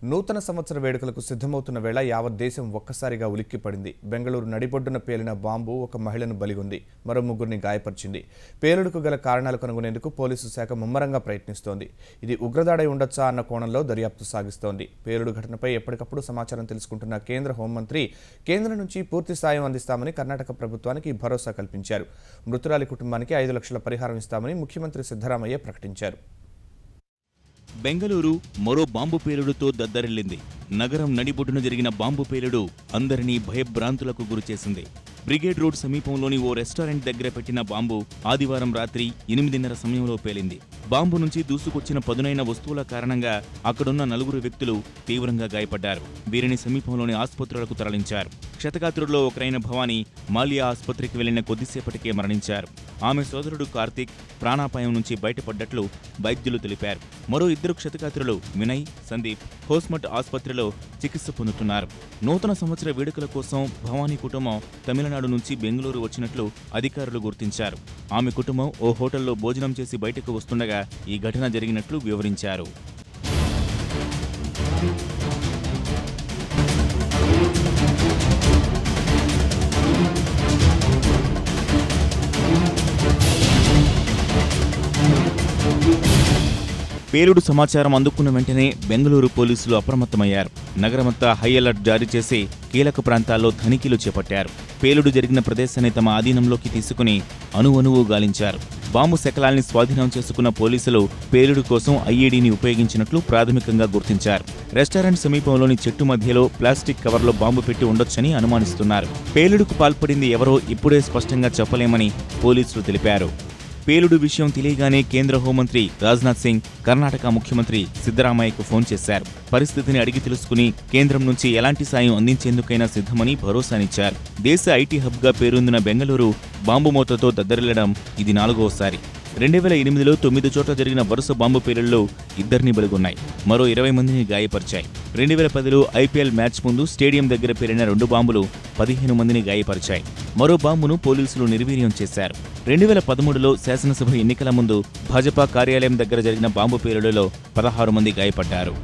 నూతన సంవత్సర వేడుకలకు సిద్ధమవుతున్న వేళ యావత్ దేశం ఒక్కసారిగా ఉలిక్కిపడింది. బెంగళూరు నడిబొడ్డున పేలిన బాంబు ఒక మహిళను బలిగొంది, మరో ముగ్గురిని గాయపరిచింది. పేలుడుకు గల కారణాలు కనుగొనేందుకు పోలీసు శాఖ ముమ్మరంగా ప్రయత్నిస్తోంది. ఇది ఉగ్రదాడి ఉండొచ్చా అన్న కోణంలో దర్యాప్తు సాగిస్తోంది. పేలుడు ఘటనపై ఎప్పటికప్పుడు సమాచారం తెలుసుకుంటున్న కేంద్ర హోంమంత్రి కేంద్రం నుంచి పూర్తి సాయం అందిస్తామని కర్ణాటక ప్రభుత్వానికి భరోసా కల్పించారు. మృతురాలి కుటుంబానికి 5 లక్షల పరిహారం ఇస్తామని ముఖ్యమంత్రి సిద్ధరామయ్య ప్రకటించారు. బెంగళూరు మరో బాంబు పేలుడుతో దద్దరిల్లింది. నగరం నడిబొడ్డున జరిగిన బాంబు పేలుడు అందరినీ భయభ్రాంతులకు గురిచేసింది. బ్రిగేడ్ రోడ్ సమీపంలోని ఓ రెస్టారెంట్ దగ్గర పెట్టిన బాంబు ఆదివారం రాత్రి 8:30 సమయంలో పేలింది. బాంబు నుంచి దూసుకొచ్చిన పదునైన వస్తువుల కారణంగా అక్కడున్న 4 వ్యక్తులు తీవ్రంగా గాయపడ్డారు. వీరిని సమీపంలోని ఆసుపత్రులకు తరలించారు. క్షతగాత్రుల్లో ఒకరైన భవానీ మాల్యా ఆసుపత్రికి వెళ్లిన కొద్దిసేపటికే మరణించారు. ఆమె సోదరుడు కార్తీక్ ప్రాణాపాయం నుంచి బయటపడ్డట్లు వైద్యులు తెలిపారు. మరో 2 క్షతగాత్రులు వినయ్, సందీప్ హోస్మట్ ఆసుపత్రిలో చికిత్స పొందుతున్నారు. నూతన సంవత్సర వేడుకల కోసం భవానీ కుటుంబం తమిళనాడు నుంచి బెంగళూరు వచ్చినట్లు అధికారులు గుర్తించారు. ఆమె కుటుంబం ఓ హోటల్లో భోజనం చేసి బయటకు వస్తుండగా ఈ ఘటన జరిగినట్లు వివరించారు. పేలుడు సమాచారం అందుకున్న వెంటనే బెంగళూరు పోలీసులు అప్రమత్తమయ్యారు. నగరమంతా హై అలర్ట్ జారీ చేసి కీలక ప్రాంతాల్లో తనిఖీలు చేపట్టారు. పేలుడు జరిగిన ప్రదేశాన్ని తమ ఆధీనంలోకి తీసుకుని అణువణువు గాలించారు. బాంబు శకలాల్ని స్వాధీనం చేసుకున్న పోలీసులు పేలుడు కోసం ఐఈడీని ఉపయోగించినట్లు ప్రాథమికంగా గుర్తించారు. రెస్టారెంట్ సమీపంలోని చెట్టు మధ్యలో ప్లాస్టిక్ కవర్లో బాంబు పెట్టి ఉండొచ్చని అనుమానిస్తున్నారు. పేలుడుకు పాల్పడింది ఎవరో ఇప్పుడే స్పష్టంగా చెప్పలేమని పోలీసులు తెలిపారు. పేలుడు విషయం తెలియగానే కేంద్ర హోంమంత్రి రాజ్నాథ్ సింగ్ కర్ణాటక ముఖ్యమంత్రి సిద్ధరామయ్యకు ఫోన్ చేశారు. పరిస్థితిని అడిగి తెలుసుకుని కేంద్రం నుంచి ఎలాంటి సాయం అందించేందుకైనా సిద్ధమని భరోసానిచ్చారు. దేశ ఐటీ హబ్గా పేరొందిన బెంగళూరు బాంబు మోతతో దద్దరిల్లడం ఇది 4వసారి. 2008లో 9 చోట్ల జరిగిన వరుస బాంబు పేలుళ్లలో 2ని బలిగొన్నాయి, మరో 20 మందిని గాయపరిచాయి. 2010లో ఐపీఎల్ మ్యాచ్ ముందు స్టేడియం దగ్గర పేలిన 2 బాంబులు 15 మందిని గాయపరిచాయి. మరో బాంబును పోలీసులు నిర్వీర్యం చేశారు. 2013లో శాసనసభ ఎన్నికల ముందు భాజపా కార్యాలయం దగ్గర జరిగిన బాంబు పేలుడులో 16 మంది గాయపడ్డారు.